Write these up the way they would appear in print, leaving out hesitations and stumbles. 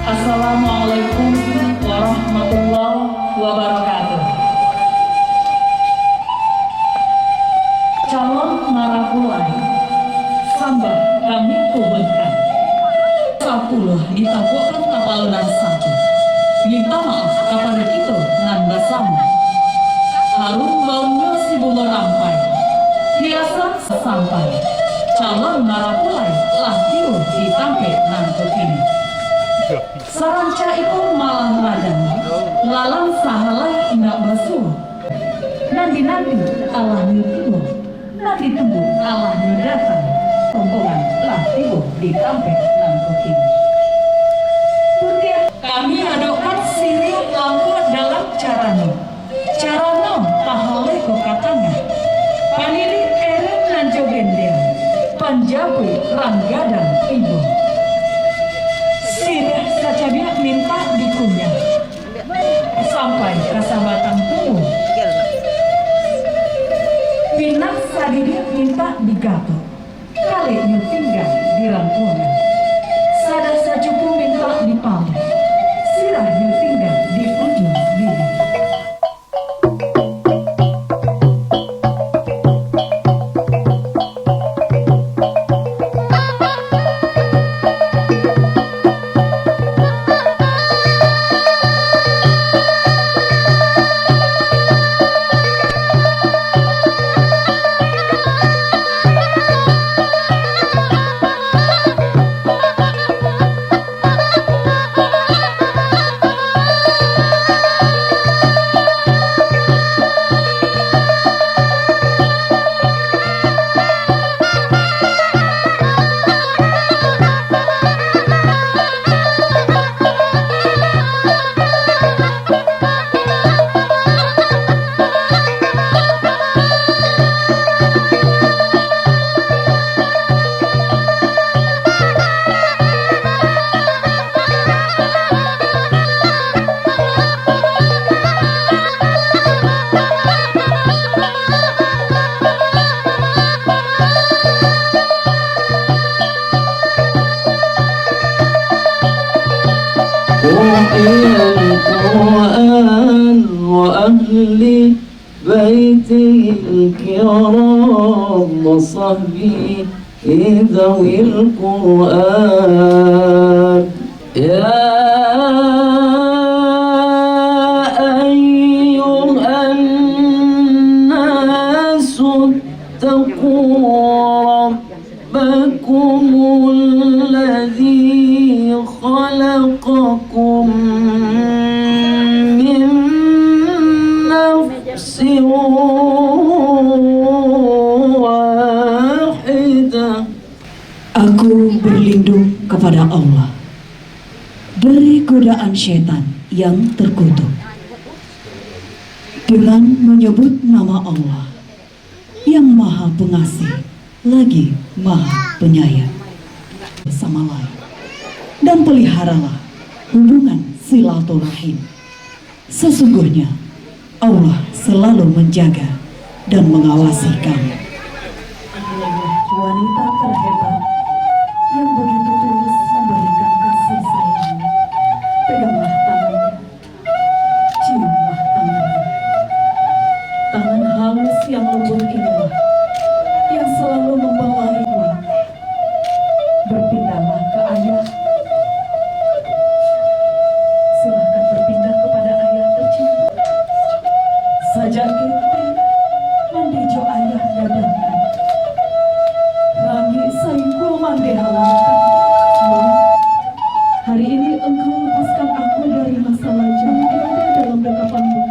Assalamualaikum warahmatullahi wabarakatuh. Calon narapulai sambah kami tuhunkan 10 ditampukkan kapal dan satu. Minta maaf kepada kita nan bersama. Harum baunya si bunga rampai, hiasan sampai. Calon narapulai lah tiur ditampik nan kekini. Saranca itu malah radang, lalang sahalai indak basuh. Nanti Allah nyutuh, nanti tunggu Allah nyudatang. Rombongan lah tiba ditampik nan kekini. Kami adopkan sirih lampu dalam caranya. Caranya pahale ke katanya. Panili eren nan jogendel, panjabu ranggadang ibu. Sirih sacabiak minta dikunyah sampai kasabatang tunggu. Pinak sadidiak minta digato kali tinggal di rantungan. Sada sacupu minta dipalih sirah tinggal di ujung bibir. القرآن وأهل بيته الكرام وصحبه ذوي القرآن يا من نفس واحدة. Aku berlindung kepada Allah dari godaan setan yang terkutuk dengan menyebut nama Allah yang Maha Pengasih lagi Maha Penyayang. Bersama lain dan peliharalah hubungan silaturahim. Sesungguhnya Allah selalu menjaga dan mengawasi kamu. Wanita terhebat yang begitu tulus memberikan kasih sayang. Peganglah tangannya, ciumlah tangannya. Tangan halus yang lembut inilah yang selalu membawaimu. Berpindahlah ke ayah. Silahkan berpindah kepada ayah tercinta. Sajak kita mandijo ayah dadangkan. Rangi saingku mandi halangkan. Hari ini engkau lepaskan aku dari masalah yang ada dalam dekapanmu.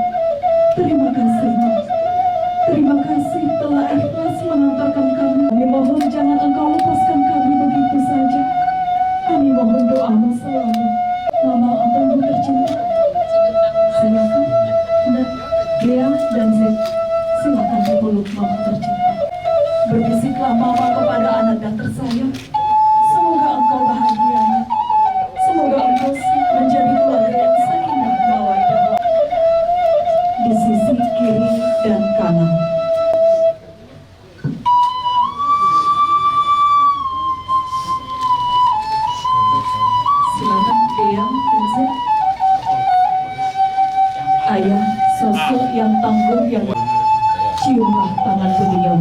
Terima kasih, Ma. Terima kasih telah ikhlas mengantarkan kami. Kami mohon jangan engkau lepaskan kami begitu saja. Kami mohon doamu selalu. Mama abangmu tercinta. Silakan, Nat, Dea, dan Zed. Silakan dipeluk Mama tercinta. Berbisiklah Mama kepada anak dan tersayang. Semoga engkau bahagia. Semoga engkau menjadi keluarga yang sakinah mawaddah di sisi kiri dan kanan. Silakan Eyang, Zed. Ayah, sosok yang tangguh yang ciumlah tangan beliau.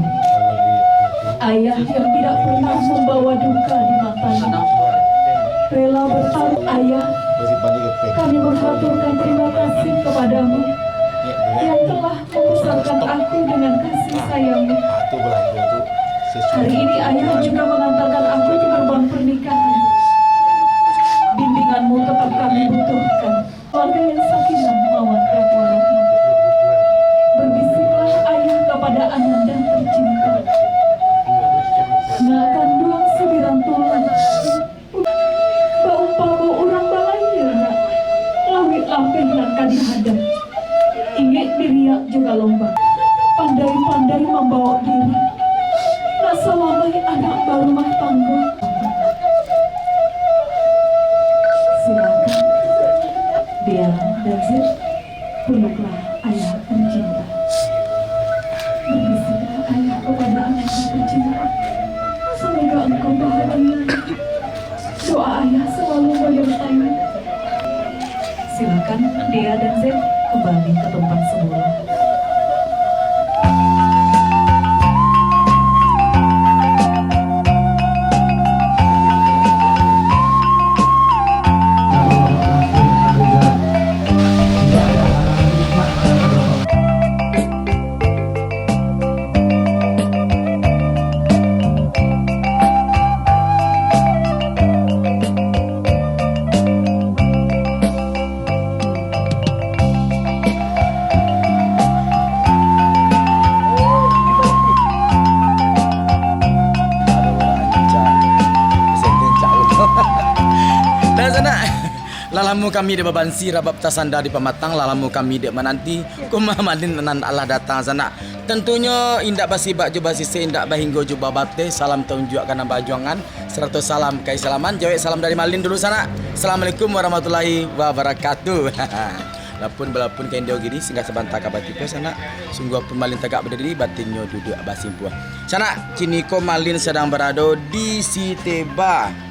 Ayah yang tidak pernah membawa duka di matanya, rela bertaruh. Ayah, kami mengaturkan terima kasih kepadamu yang telah membesarkan aku dengan kasih sayangmu. Hari ini ayah juga mengantarkan aku ke gerbang pernikahan. Bimbinganmu tetap kami butuhkan. Keluarga yang sakinah mawaddah warahmah. Berbisiklah ayah kepada Ananda tercinta. Ngakan duang sembilan tulang. Baumpama orang balanya nak. Lawit lamping nak kadihadap. Ingat diriak juga lomba. Pandai-pandai membawa diri. Tak selamai anak berumah tangga. Silakan Dea dan Zed, peluklah ayah tercinta. Berbisiklah ayah kepada anak tercinta. Semoga engkau bahagia. Doa ayah selalu menyertai. Silakan Dea dan Zed kembali ke tempat semula. Lalamu kami di babansi rabab tasanda di pematang, lalamu kami di menanti kumamalin nan Allah datang sana. Tentunya indak basi bak juba sisi indak bahinggo juba bate. Salam tunjuk kana bajuangan 100 salam keislaman. Jawab salam dari Malin dulu sana. Assalamualaikum warahmatullahi wabarakatuh. Lapun belapun kain dio giri singgah sebantak kabatipo sana. Sungguh pun Malin tegak berdiri batinnya duduk basimpuah. Sana kini ko Malin sedang berada di Siteba.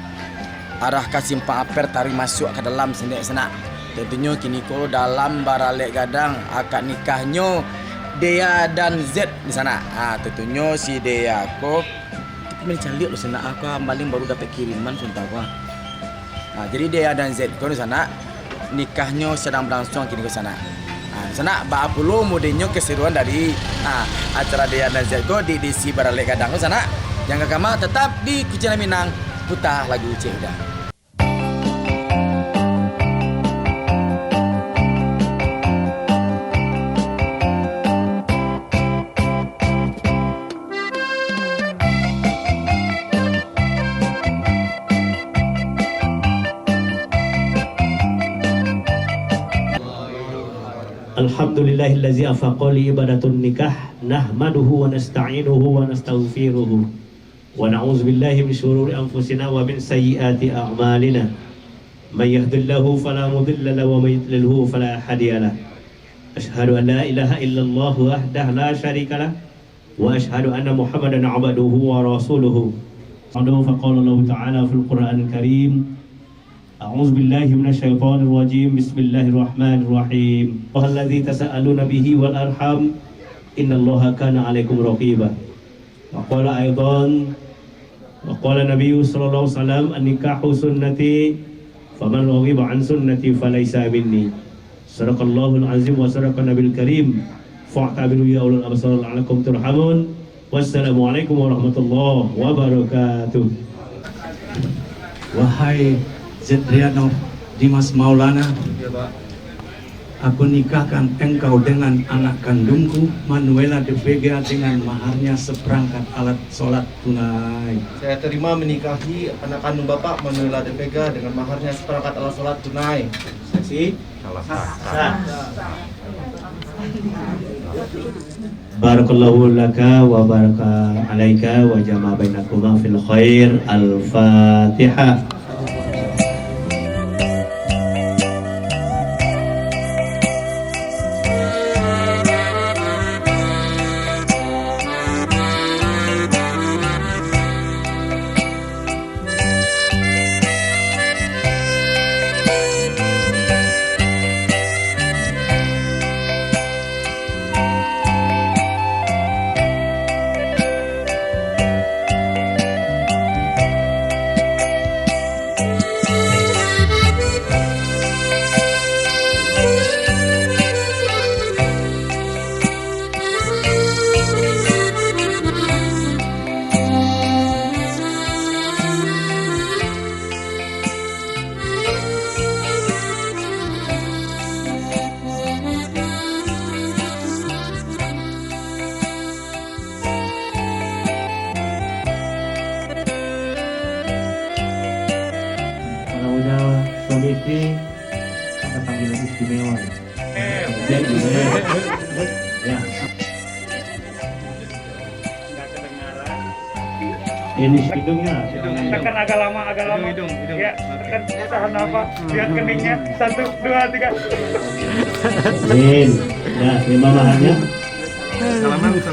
Arah ke Simpang Aper tarik masuk ke dalam sendiri sana. Tentunya kini ko dalam baralek gadang akad nikahnya Dea dan Z di sana. Tentunya si Dea ko tapi mencari lo sana aku maling baru dapat kiriman sumpah aku. Jadi Dea dan Z ko di sana nikahnya sedang berlangsung kini ko sana. Sana ba puluh mudenya keseruan dari acara Dea dan Z ko di si baralek gadang ko sana. Jangan kama tetap di Kucing Minang. Putar lagu Cik Udah. Alhamdulillahillazi afaqali ibadatun nikah nahmaduhu wa nasta'inuhu wa nastaghfiruhu wa na'udzubillahi min syururi anfusina wa min sayyiati a'malina may yahdihillahu fala mudilla lahu wa may yudlilhu fala hadiyalah. Asyhadu an la ilaha illallah wahdahu la syarikalah wa asyhadu anna Muhammadan 'abduhu wa rasuluhu. Faqala Allah ta'ala fil Qur'anil Karim, A'udzu billahi minasyaitonir rajim. Bismillahirrahmanirrahim. Wallazi tasaaluna bihi wal arham innallaha kana 'alaikum raqiba. Wa qala aidan wa qala Nabiyyu sallallahu alaihi wasallam an-nikahu sunnati faman raghiba an sunnati falaysa minni. Sadaqallahul azim wa sadaqa nabil karim. Fa'tabiru ya ulul absar la'allakum turhamun. Wassalamualaikum warahmatullahi wabarakatuh. Wahai Zedriano Dimas Maulana, aku nikahkan engkau dengan anak kandungku Manuela de Vega dengan maharnya seperangkat alat sholat tunai. Saya terima menikahi anak kandung Bapak Manuela de Vega dengan maharnya seperangkat alat sholat tunai. Saksi? Sah. Barakallahu laka wa baraka alaika wa jama'a bainakuma fil khair. Al-Fatihah. Ini ada panggilan istimewa. Ya. Ini hidungnya. Tekan agak lama. Hidung. Ya, tekan tahan nafas. Lihat keningnya. 1, 2, 3. Amin. Ya, terima maharnya. Salaman.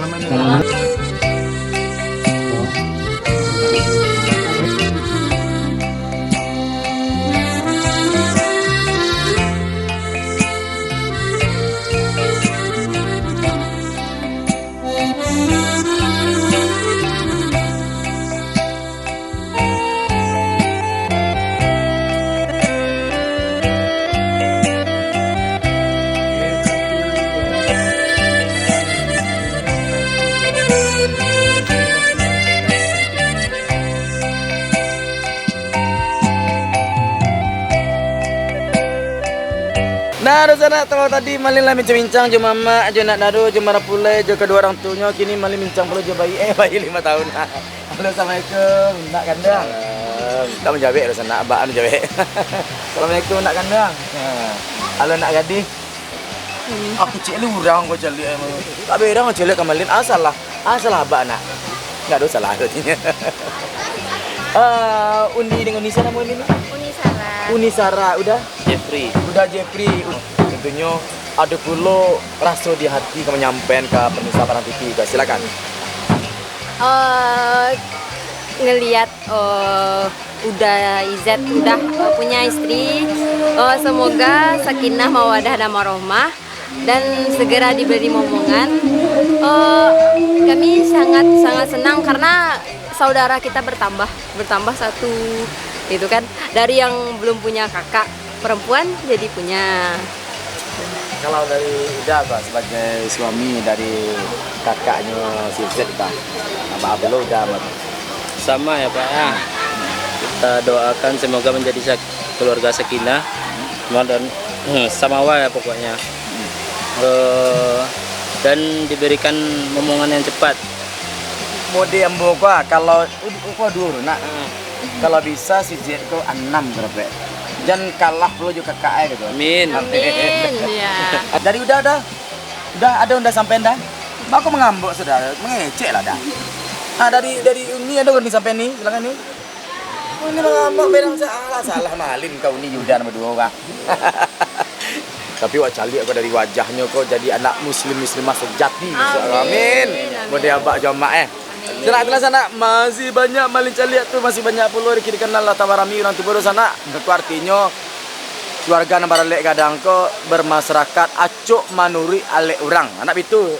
Nah, sana kalau tadi malin lah bincang-bincang jo mama, jo nak nado, jo marah pulai, jo kedua orang tuanya kini malin bincang pula jo bayi 5 tahun. Halo, assalamualaikum, nak kandang. Tak menjawab dah sana, abang anu jawab. Assalamualaikum, nak kandang. Halo, nak gadis. Aku cek lu orang kau celik emang. Tak beda kau celik kamalin asal lah abang nak. Enggak dosa lah artinya. Undi dengan Unisa nama ini? Unisara, udah? Udah Jeffrey. Tentunya ada pula rasa di hati kamu nyampein ke pemirsa Parang TV. Silakan. Ngelihat udah Izet udah punya istri, semoga sakinah mawadah dan warohmah dan segera diberi momongan. Kami sangat senang karena saudara kita bertambah satu, gitu kan, dari yang belum punya kakak perempuan jadi punya. Kalau dari Ida Pak sebagai suami dari kakaknya si Z Pak, sama Abelo udah sama ya Pak ya. Kita doakan semoga menjadi keluarga sakinah dan samawa ya pokoknya. Dan diberikan momongan yang cepat. Mode yang buka kalau dulu nak. Kalau bisa si Z itu 6 berapa? Jangan kalah perlu juga kakak gitu. Amin. Amin. Ya. Dari udah ada sampai dah. Aku mengambuk sudah, mengecek lah dah. Dari ini ada orang sampai ni, silakan ni. Oh, ini mengambuk berang salah malin kau ni Yuda nama dua orang. Tapi wak cali aku dari wajahnya kau jadi anak muslimah sejati. Amin. Mudah abak jamaah Sana sana masih banyak malin caliak tu, masih banyak puluh kiri kanan lah tawarami orang tu baru sana. Itu artinya keluarga nama lek kadang ko bermasyarakat acuk manuri alek orang. Anak itu.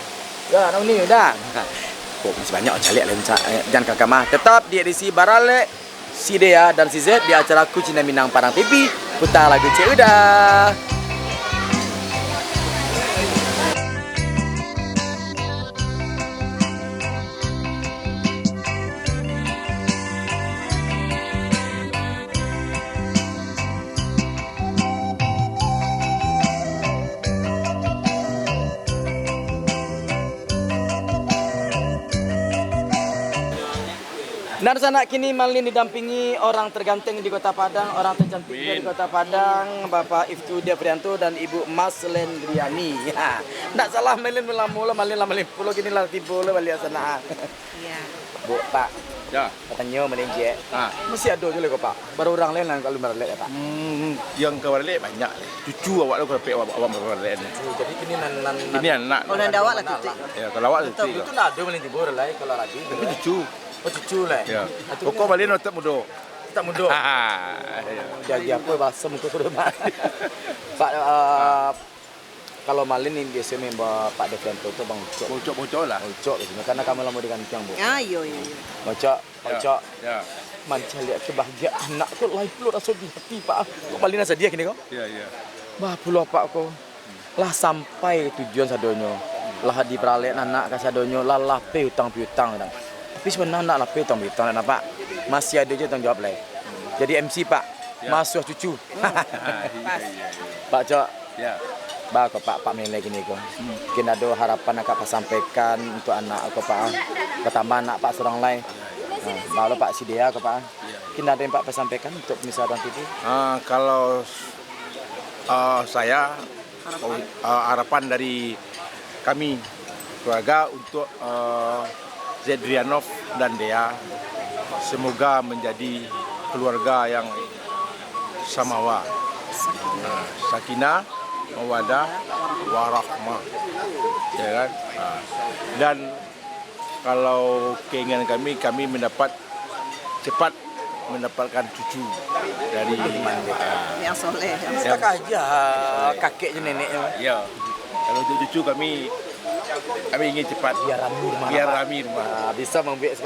Ya, anak ni dah. Kok masih banyak caliak lain jangan kakak mah. Tetap di edisi Baralek, si Dea dan si Z di acara Cina Minang Padang TV. Putar lagu Cik Udah. Dan sana kini Malin didampingi orang terganteng di Kota Padang, orang tercantik di Kota Padang, Bapak Iftu Prianto dan Ibu Mas Lendriani. Ya, tidak salah Malin mula Malin pulau kini lah tipu lah balik sana. Iya. Bu Pak. Ya. Katanya Malin je. Masih ada juga kok Pak. Baru orang lain lah kalau Baralek ya Pak. Yang ke Baralek banyak. Cucu awak tu kalau awak Baralek ni. Jadi kini nan. Ini anak. Kalau anda awak lah titik. Ya, kalau awak titik. Itu nak ada Malin tipu lah kalau lagi. Tapi cucu. Oh cucu lah. Ya. Pokok Malin tetap muda. Tak mudah. Jadi apa bahasa muka sudah Pak kalau Malin ini biasa member Pak Devianto tu Bang Ucok. Bocok lah. Ucok gitu. Karena kamu lama dengan tiang Bu. Ya, iya. Ucok. Ya. Manca lihat kebahagiaan anak tu lain puluh rasa di hati Pak. Kok Malin rasa dia kini kau? Ya. Bah puluh Pak kau. Lah sampai tujuan sadonyo. Lah di Baralek anak ka sadonyo lah lape hutang piutang dah. Tapi sebenarnya nak lape hutang piutang nak Pak. Masih ada je tanggung jawab lain. Jadi MC Pak. Masuk cucu. Pak Cok. Ya. Ba ko Pak Mele gini ko. Mungkin ada harapan nak Pak sampaikan untuk anak ko Pak. Pertama anak Pak seorang lain. Baru Pak Sidea ko Pak. Mungkin ada yang Pak sampaikan untuk misalkan TV. Kalau saya harapan dari kami keluarga untuk Zedrianov dan Dea semoga menjadi keluarga yang samawa, sakinah, mawadah, warahmah, ya kan? Dan kalau keinginan kami cepat mendapatkan cucu dari Yang soleh. Yang aja kakeknya neneknya. Ya, kalau untuk cucu kami ingin cepat Biar Ramir. Bisa membuat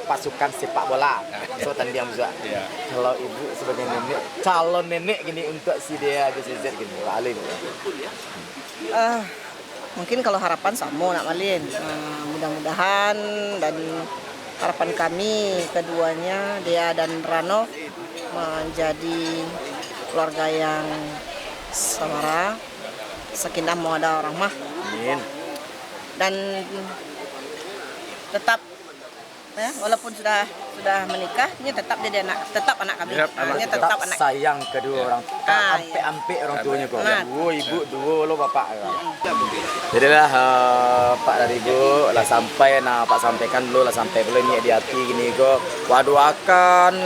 pasukan sepak bola. So tanding juga. Ya. Kalau ibu sebagai nenek, calon nenek gini untuk si Dea ke si Z gini, Alim. Mungkin kalau harapan sama nak Malin. Mudah-mudahan dan harapan kami keduanya Dea dan Rano menjadi keluarga yang samara, sakinah mawaddah warahmah. Amin. Dan tetap walaupun sudah menikah, ini tetap jadi tetap anak kami. Ini tetap anak sayang kedua orang. Ampe orang tuanya kok. Dua ibu, dua lo bapak. Jadi lah Pak dari Ibu lah sampai Pak sampaikan dulu lah sampai boleh niat di hati gini kok. Doakan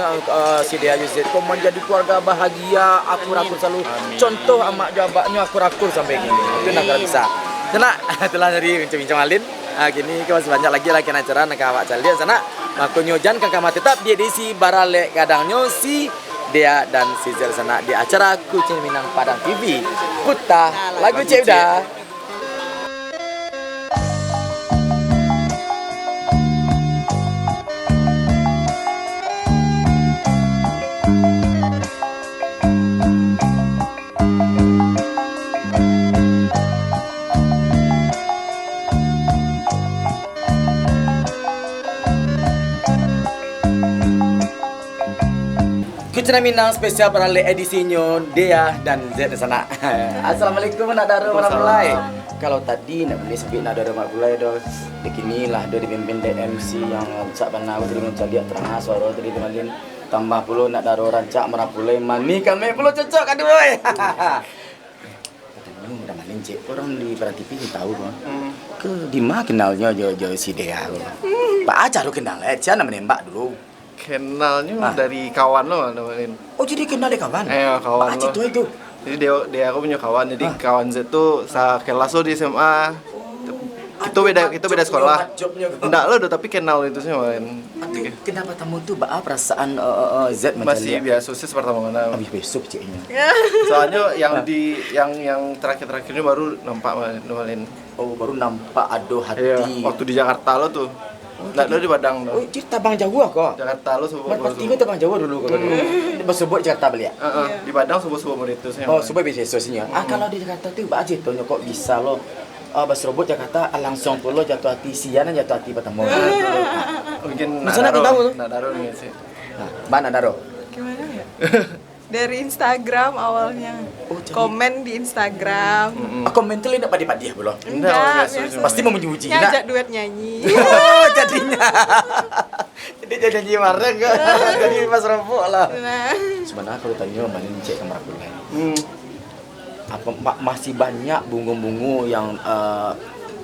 si Dea Yusuf kok menjadi keluarga bahagia, akur selalu. Contoh amak jabatnya akur sampai gini. Itu nak bisa. Telah dari bincang-bincang Malin. Gini masih banyak lagi acara nak awak cari sana. Makanya jangan kakak tetap di edisi Baralek kadangnya si Dea dan si Zel sana di acara Cina Minang Padang TV. Putar lagu Cik Udah. Cina Minang spesial Baralek edisinya Dea dan Z di sana. Assalamualaikum nak dara warahmatullahi. Kalau tadi nak beli sepi nak dara warahmatullahi dah. Beginilah dia dipimpin MC yang sak bana tadi mencari terang suara tadi Malin. tambah puluh nak daro rancak merapulai mani kami puluh cocok kan boy. Katanya udah manin cek orang di TV ni tahu kan. Ke di mana kenalnya jo si Dea. Pak Ajar kenal siapa namanya Mbak dulu. Kenalnya dari kawan lo namanya. Oh jadi kenal dari kawan? Kawan Pak lo. itu. Jadi dia aku punya kawan. Jadi kawan Z tuh kelas lo di SMA. Kita beda sekolah. Enggak lo udah tapi kenal itu sih main. Kenapa kamu tuh perasaan Z masih biasa sih pertama mana. Habis besok ciknya. Soalnya yang terakhir ini baru nampak main. Oh baru nampak aduh hati. Iya, waktu di Jakarta lo tuh. Nggak lo di Padang lo. Oh jadi tabang Jawa kok. Jakarta lo subuh. Pasti gue tabang Jawa dulu kok. Sebut Jakarta beli ya. Di Padang subuh menit itu sih. Oh subuh besok sih. Kalau di Jakarta tuh Mbak Aji tuh kok bisa lo. Bas robot Jakarta langsung pulau jatuh hati siana jatuh hati pertama. Mungkin Nak tahu. Nadaro nih sih. Nah, Mbak Nadaro. Gimana ya? Dari Instagram awalnya. Komen di Instagram. Komen tuh tidak padi-padi ya belum? Enggak, pasti mau memuji. Ngajak duet nyanyi. Oh, jadinya. Jadi nyanyi bareng kan. Jadi pas robot lah. Nah. Sebenarnya kalau tanya mana cek kamar aku apa masih banyak bunga-bunga yang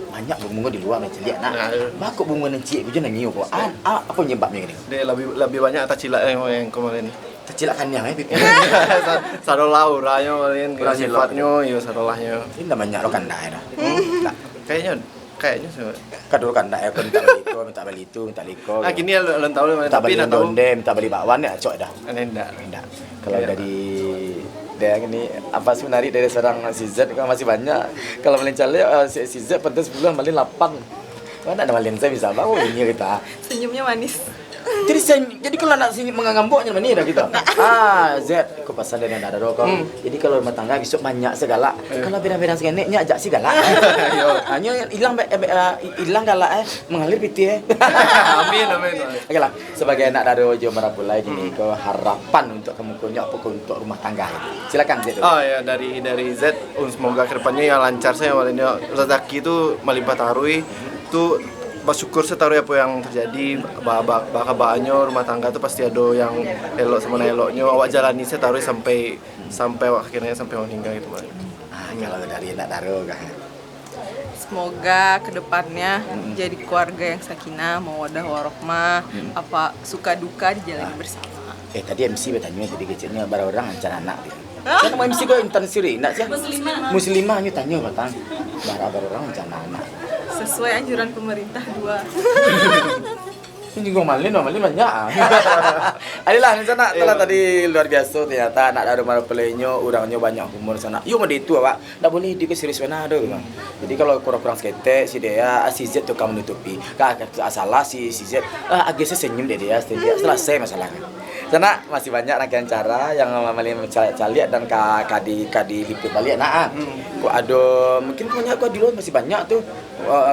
banyak bunga di luar macam dia nak makuk bunga nanti aku jangan nyiu kok apa penyebabnya ini dia lebih banyak tacilak yang kemarin tacilak kan yang pipi sadolah uranya kemarin sifatnya yo sadolahnya ini banyak lo kan dah kayaknya sih kadul kan dah aku minta beli itu minta liko gini lo tahu tapi nak tahu minta beli bakwan ya cok dah enggak kalau dari dia ini apa sih menarik dari seorang si Z kan masih banyak. Kalau melincale si Z pada 10 malin 8. Mana ada malin saya bisa bangun ini kita. Senyumnya manis. Jadi kalau anak sini menganggamboknya mana dah kita. Z kau pasal dengan ada kau. Jadi kalau rumah tangga besok banyak segala. Kalau beda-beda segala ni ajak segala. Hanya hilang galak mengalir piti Amin. Okeylah, sebagai anak dari Jawa Marapulai gini kau harapan untuk kamu punya apa untuk rumah tangga ini. Silakan Z. Oh ya dari Z semoga kedepannya yang lancar saya malahnya rezeki itu melimpah tarui itu bersyukur setaruh apa yang terjadi bahannya rumah tangga tuh pasti ada yang elok sama eloknya awak jalani setaruh sampai akhirnya sampai meninggal gitu Mbak. Kalau dari anak Daro kan. Semoga kedepannya jadi keluarga yang sakinah, mawaddah warohmah, apa suka duka dijalani bersama. Tadi MC bertanya jadi kecilnya bara orang ancan anak gitu. Kan mau MC kok intan siri, nak sih? Muslimah ni tanya batang. Bara orang ancan anak. Sesuai anjuran pemerintah 2. Ini gue malin banyak. Adalah di sana telah tadi luar biasa ternyata anak dari Marapulainya orangnya banyak humor sana. Yuk mau itu awak, tak boleh di serius mana ada. Jadi kalau kurang sekete si dia si Z tu kamu nutupi. Salah si Z agak senyum dia selesai masalahnya. Sana masih banyak rangkaian cara yang malin caliak dan kadi liput balik kok ada mungkin banyak kok di luar masih banyak tuh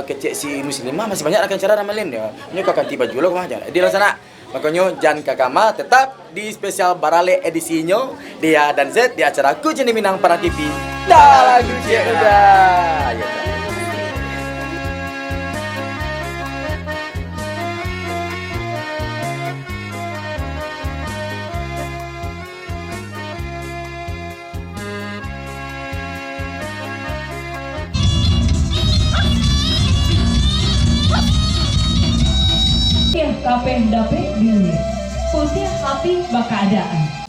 kecek si muslimah masih banyak rangkaian cara ramalin ya. Ini kau ganti baju lo kemana di luar sana. Makanya jangan kakama tetap di spesial Barale edisinya dia dan Z di acara Kucing Minang Para TV. Dah lagu cik udah. Kabeh dapet dunia, putih hati bakaadaan.